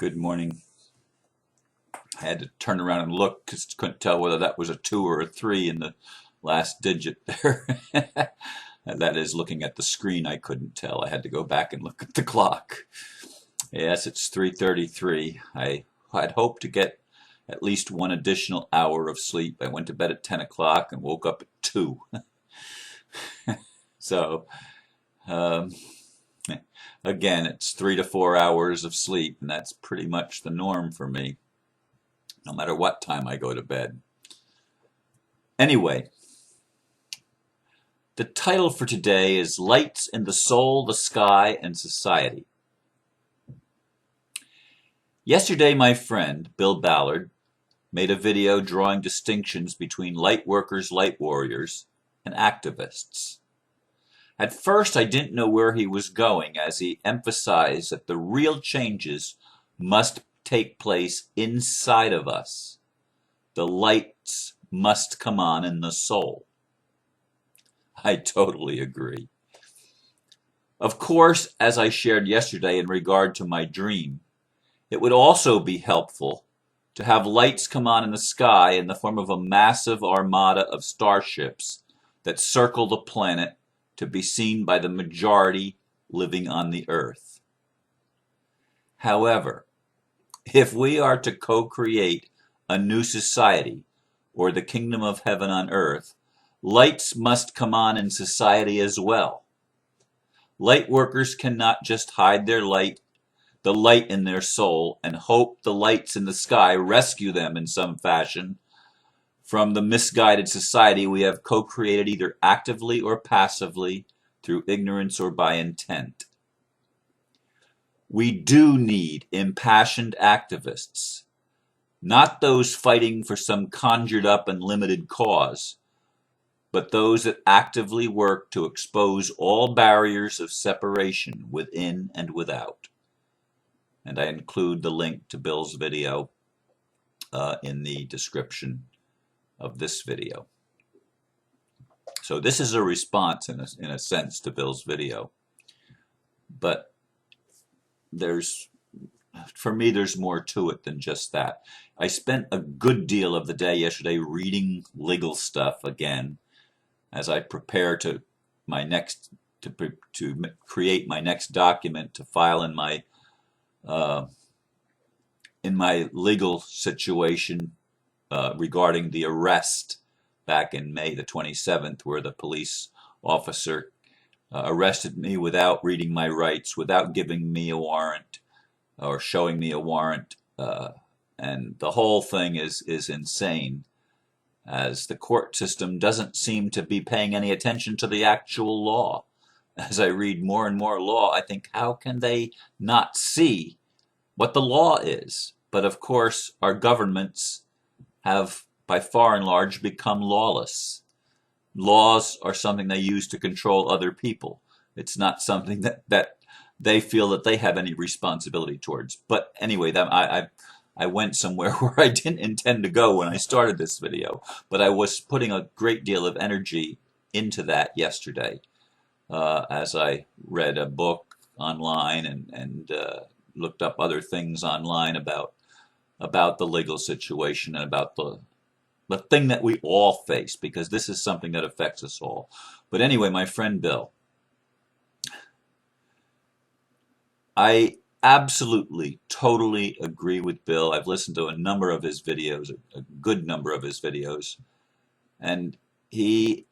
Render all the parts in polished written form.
Good morning. I had to turn around and look because I couldn't tell whether that was a 2 or a 3 in the last digit there. That is, looking at the screen, I couldn't tell. I had to go back and look at the clock. Yes, it's 3:33. I had hoped to get at least one additional hour of sleep. I went to bed at 10 o'clock and woke up at 2. So, um, again, it's 3 to 4 hours of sleep, and that's pretty much the norm for me, no matter what time I go to bed. Anyway, the title for today is Lights in the Soul, the Sky, and Society. Yesterday, my friend, Bill Ballard, made a video drawing distinctions between light workers, light warriors, and activists. At first, I didn't know where he was going as he emphasized that the real changes must take place inside of us. The lights must come on in the soul. I totally agree. Of course, as I shared yesterday in regard to my dream, it would also be helpful to have lights come on in the sky in the form of a massive armada of starships that circle the planet to be seen by the majority living on the earth. However, if we are to co-create a new society, or the kingdom of heaven on earth, lights must come on in society as well. Light workers cannot just hide the light in their soul, and hope the lights in the sky rescue them in some fashion from the misguided society we have co-created either actively or passively through ignorance or by intent. We do need impassioned activists, not those fighting for some conjured up and limited cause, but those that actively work to expose all barriers of separation within and without. And I include the link to Bill's video in the description of this video. So this is a response in a sense to Bill's video, but for me there's more to it than just that. I spent a good deal of the day yesterday reading legal stuff again as I prepare to create my next document to file in my legal situation regarding the arrest back in May the 27th, where the police officer arrested me without reading my rights, without giving me a warrant or showing me a warrant, and the whole thing is insane, as the court system doesn't seem to be paying any attention to the actual law. As I read more and more law, I think, how can they not see what the law is? But of course, our governments have by far and large become lawless. Laws are something they use to control other people. It's not something that they feel that they have any responsibility towards. But anyway, I went somewhere where I didn't intend to go when I started this video, but I was putting a great deal of energy into that yesterday as I read a book online and looked up other things online about the legal situation and about the thing that we all face, because this is something that affects us all. But anyway, my friend Bill, I absolutely, totally agree with Bill. I've listened to a number of his videos, a good number of his videos, and he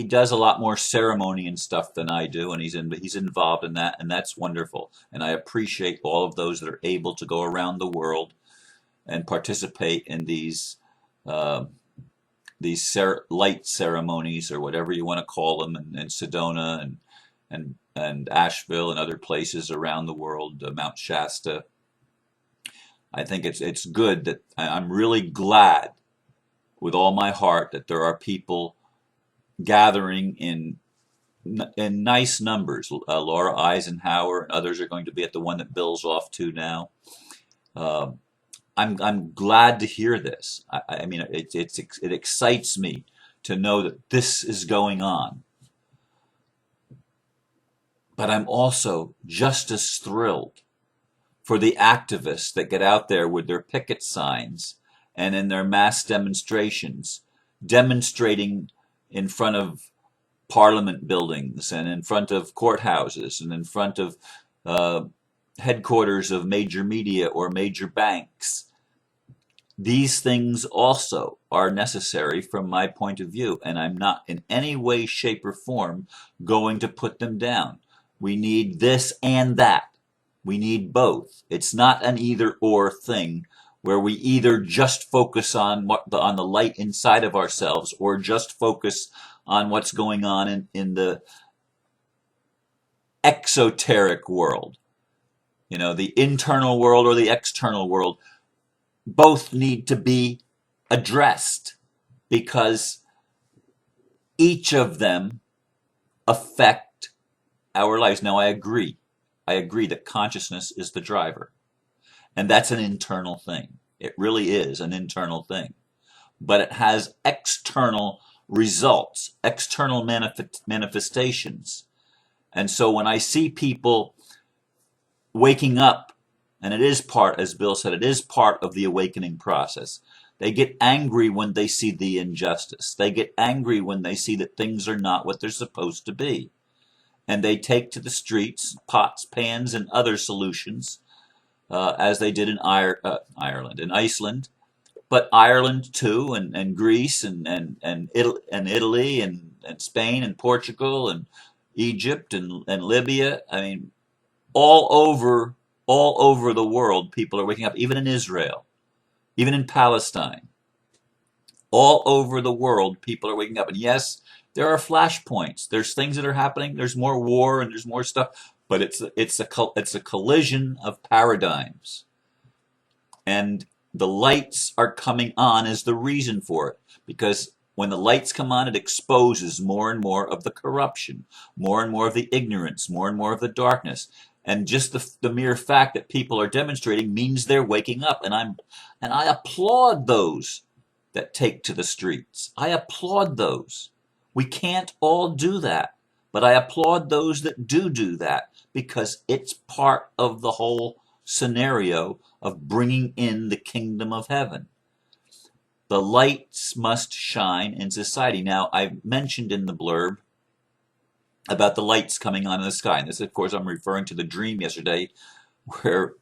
does a lot more ceremony and stuff than I do, and he's involved in that, and that's wonderful. And I appreciate all of those that are able to go around the world and participate in these light ceremonies, or whatever you want to call them, in Sedona and Asheville and other places around the world, Mount Shasta. I think it's good that I'm really glad with all my heart that there are people gathering in nice numbers. Laura Eisenhower and others are going to be at the one that Bill's off to now. I'm glad to hear this. I mean, it excites me to know that this is going on. But I'm also just as thrilled for the activists that get out there with their picket signs and in their mass demonstrations, demonstrating in front of parliament buildings and in front of courthouses and in front of uh, headquarters of major media or major banks. These things also are necessary from my point of view, and I'm not in any way, shape, or form going to put them down. We need this and that. We need both. It's not an either or thing where we either just focus on on the light inside of ourselves or just focus on what's going on in the exoteric world. You know, the internal world or the external world. Both need to be addressed because each of them affect our lives. Now, I agree. I agree that consciousness is the driver. And that's an internal thing. It really is an internal thing. But it has external results, external manifestations. And so when I see people waking up, and it is part, as Bill said, it is part of the awakening process. They get angry when they see the injustice. They get angry when they see that things are not what they're supposed to be. And they take to the streets, pots, pans, and other solutions, as they did in Ireland, in Iceland, but Ireland too, and Greece, and Italy, and Spain, and Portugal, and Egypt, and Libya. I mean, all over the world, people are waking up, even in Israel, even in Palestine. All over the world, people are waking up. And yes, there are flashpoints. There's things that are happening. There's more war and there's more stuff. But it's a collision of paradigms. And the lights are coming on is the reason for it. Because when the lights come on, it exposes more and more of the corruption, more and more of the ignorance, more and more of the darkness. And just the mere fact that people are demonstrating means they're waking up. And I applaud those that take to the streets. I applaud those. We can't all do that, but I applaud those that do that because it's part of the whole scenario of bringing in the kingdom of heaven. The lights must shine in society. Now, I mentioned in the blurb about the lights coming on in the sky. And this, of course, I'm referring to the dream yesterday where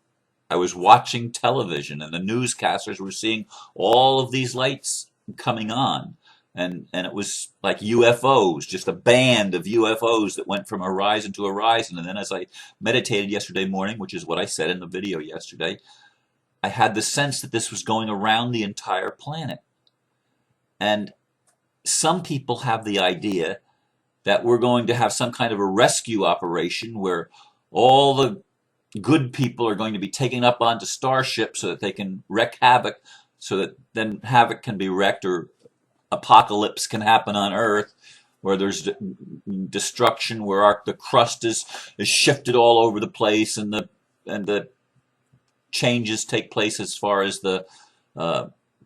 I was watching television and the newscasters were seeing all of these lights coming on. And it was like UFOs, just a band of UFOs that went from horizon to horizon. And then as I meditated yesterday morning, which is what I said in the video yesterday, I had the sense that this was going around the entire planet. And some people have the idea that we're going to have some kind of a rescue operation where all the good people are going to be taken up onto starships so that they can wreak havoc, so that then havoc can be wreaked or apocalypse can happen on Earth, where there's destruction, where the crust is shifted all over the place, and the changes take place as far as the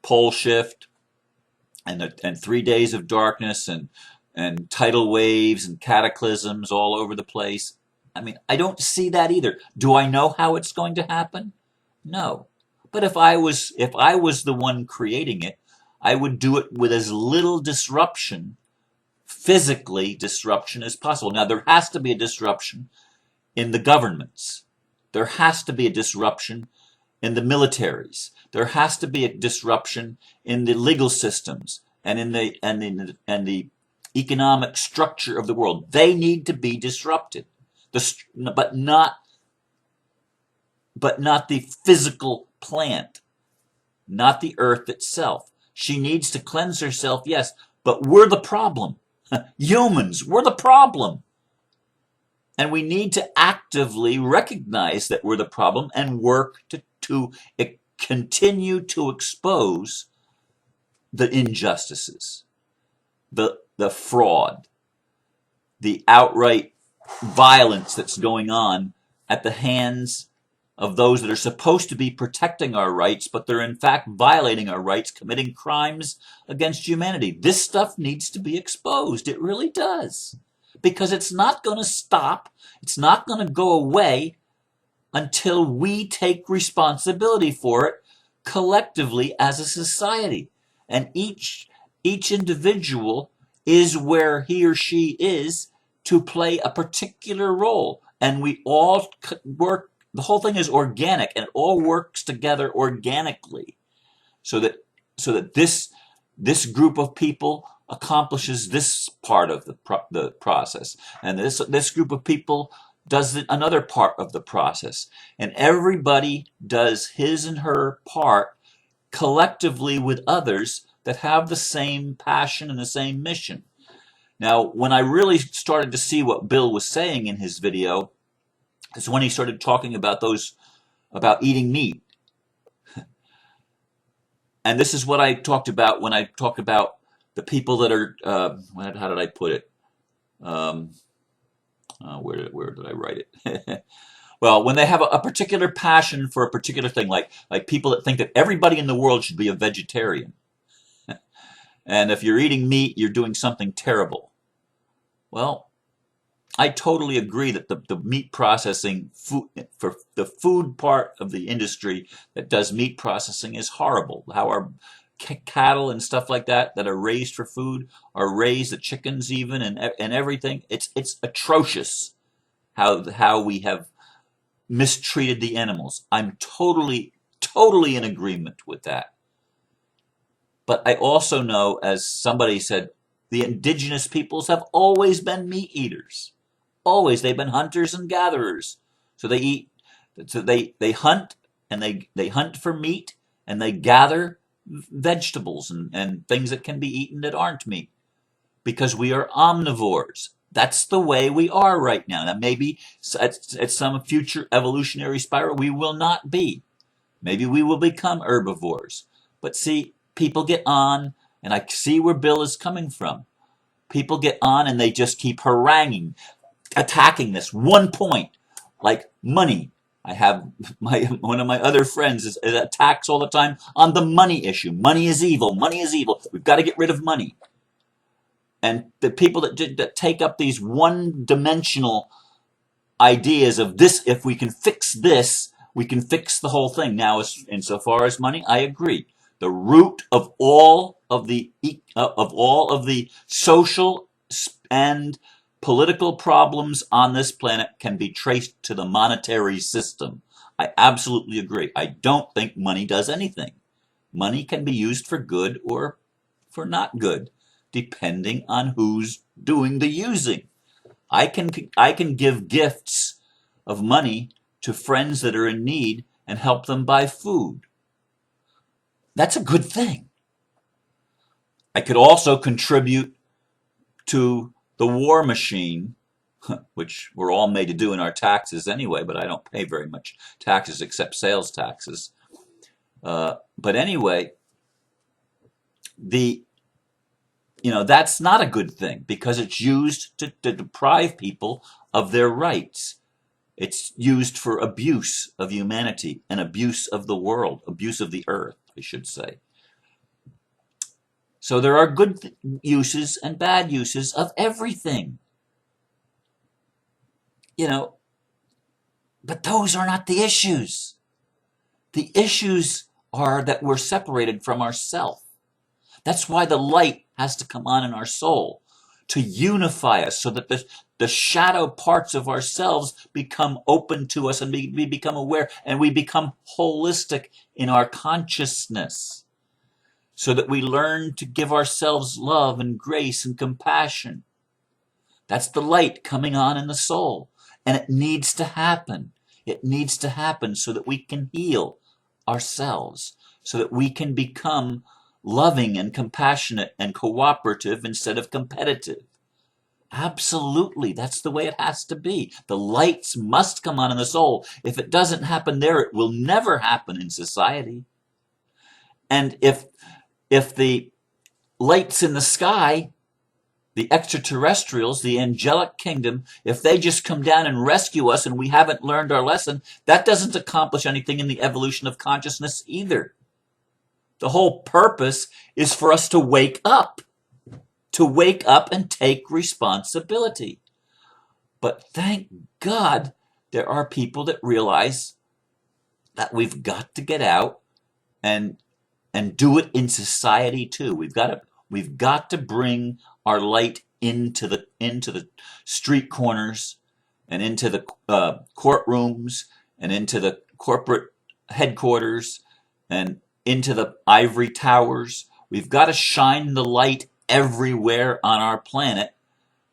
pole shift, and 3 days of darkness, and tidal waves and cataclysms all over the place. I mean, I don't see that either. Do I know how it's going to happen? No. But if I was the one creating it, I would do it with as little disruption, physically disruption, as possible. Now, there has to be a disruption in the governments. There has to be a disruption in the militaries. There has to be a disruption in the legal systems and in the economic structure of the world. They need to be disrupted, but not the physical plant, not the earth itself. She needs to cleanse herself, yes, but we're the problem. Humans, we're the problem. And we need to actively recognize that we're the problem and work to continue to expose the injustices, the fraud, the outright violence that's going on at the hands of those that are supposed to be protecting our rights, but they're in fact violating our rights, committing crimes against humanity. This stuff needs to be exposed. It really does. Because it's not going to stop. It's not going to go away until we take responsibility for it collectively as a society. And each individual is where he or she is to play a particular role. And we all work, the whole thing is organic, and it all works together organically so that this group of people accomplishes this part of the process, and this group of people does another part of the process, and everybody does his and her part collectively with others that have the same passion and the same mission. Now, when I really started to see what Bill was saying in his video, is when he started talking about eating meat. And this is what I talked about when I talked about the people that are, how did I put it? Where did I write it? Well, when they have a particular passion for a particular thing, like people that think that everybody in the world should be a vegetarian. And if you're eating meat, you're doing something terrible. Well, I totally agree that the meat processing, for the food part of the industry that does meat processing is horrible. How our cattle and stuff like that are raised for food are raised, the chickens even, and everything. It's atrocious how we have mistreated the animals. I'm totally in agreement with that. But I also know, as somebody said, the indigenous peoples have always been meat eaters. Always. They've been hunters and gatherers. So they eat, so they hunt, and they hunt for meat, and they gather vegetables and things that can be eaten that aren't meat. Because we are omnivores. That's the way we are right now. Now maybe at some future evolutionary spiral we will not be. Maybe we will become herbivores. But see, people get on, and I see where Bill is coming from. People get on and they just keep haranguing, attacking this one point, like money. I have one of my other friends is attacks all the time on the money issue. Money is evil. Money is evil. We've got to get rid of money. And the people that take up these one-dimensional ideas of this, if we can fix this, we can fix the whole thing. Now, insofar as money, I agree. The root of all of the social and political problems on this planet can be traced to the monetary system. I absolutely agree. I don't think money does anything. Money can be used for good or for not good, depending on who's doing the using. I can give gifts of money to friends that are in need and help them buy food. That's a good thing. I could also contribute to the war machine, which we're all made to do in our taxes anyway, but I don't pay very much taxes except sales taxes. But anyway, that's not a good thing because it's used to deprive people of their rights. It's used for abuse of humanity and abuse of the world, abuse of the earth, I should say. So there are good uses and bad uses of everything. But those are not the issues. The issues are that we're separated from ourself. That's why the light has to come on in our soul to unify us so that the shadow parts of ourselves become open to us and we become aware and we become holistic in our consciousness so that we learn to give ourselves love and grace and compassion. That's the light coming on in the soul, and it needs to happen. It needs to happen so that we can heal ourselves, so that we can become loving and compassionate and cooperative instead of competitive. Absolutely, that's the way it has to be. The lights must come on in the soul. If it doesn't happen there, it will never happen in society. And if the lights in the sky, the extraterrestrials, the angelic kingdom, if they just come down and rescue us and we haven't learned our lesson, that doesn't accomplish anything in the evolution of consciousness either. The whole purpose is for us to wake up and take responsibility. But thank God there are people that realize that we've got to get out and do it in society too. We've got to bring our light into the street corners and into the courtrooms and into the corporate headquarters and into the ivory towers. We've got to shine the light everywhere on our planet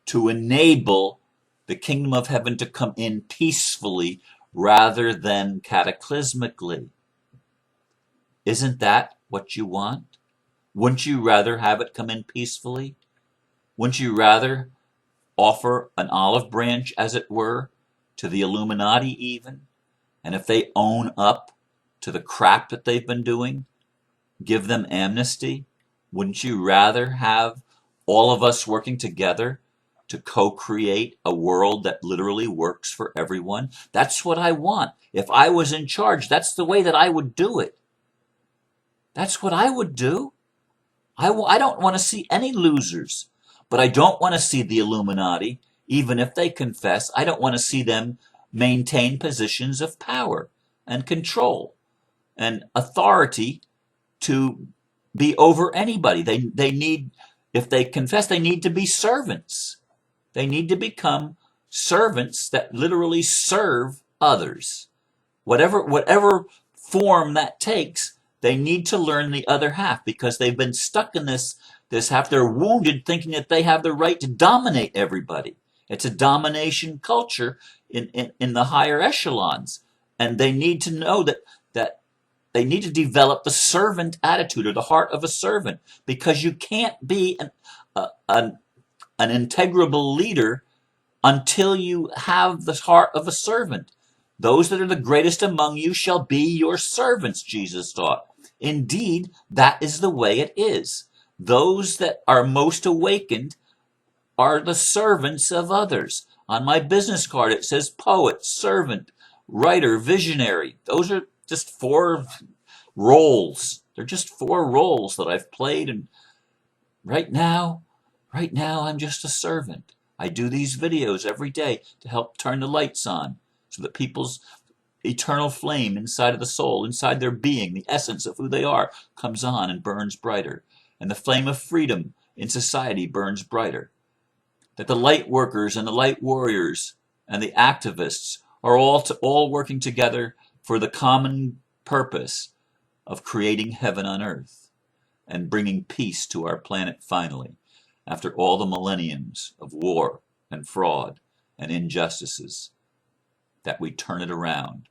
to enable the kingdom of heaven to come in peacefully rather than cataclysmically. Isn't that what you want? Wouldn't you rather have it come in peacefully? Wouldn't you rather offer an olive branch, as it were, to the Illuminati even? And if they own up to the crap that they've been doing, give them amnesty? Wouldn't you rather have all of us working together to co-create a world that literally works for everyone? That's what I want. If I was in charge, that's the way that I would do it. That's what I would do. I don't want to see any losers, but I don't want to see the Illuminati, even if they confess. I don't want to see them maintain positions of power and control and authority to be over anybody. They need, if they confess, they need to be servants. They need to become servants that literally serve others. Whatever form that takes, they need to learn the other half, because they've been stuck in this half. They're wounded thinking that they have the right to dominate everybody. It's a domination culture in the higher echelons. And they need to know that they need to develop the servant attitude, or the heart of a servant, because you can't be an integrable leader until you have the heart of a servant. Those that are the greatest among you shall be your servants, Jesus taught. Indeed, that is the way it is. Those that are most awakened are the servants of others. On my business card, it says poet, servant, writer, visionary. Those are just 4 roles. They're just 4 roles that I've played. And right now, I'm just a servant. I do these videos every day to help turn the lights on so that people's eternal flame inside of the soul, inside their being, the essence of who they are, comes on and burns brighter. And the flame of freedom in society burns brighter. That the light workers and the light warriors and the activists are all working together for the common purpose of creating heaven on earth and bringing peace to our planet finally, after all the millenniums of war and fraud and injustices, that we turn it around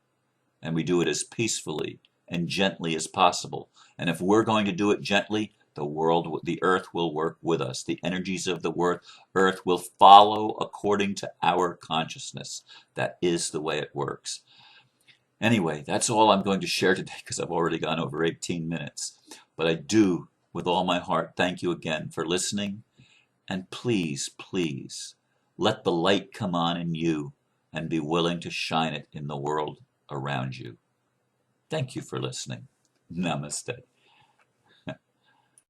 and we do it as peacefully and gently as possible. And if we're going to do it gently, the earth will work with us. The energies of the earth will follow according to our consciousness. That is the way it works. Anyway, that's all I'm going to share today, because I've already gone over 18 minutes. But I do, with all my heart, thank you again for listening. And please, please, let the light come on in you and be willing to shine it in the world around you. Thank you for listening. Namaste.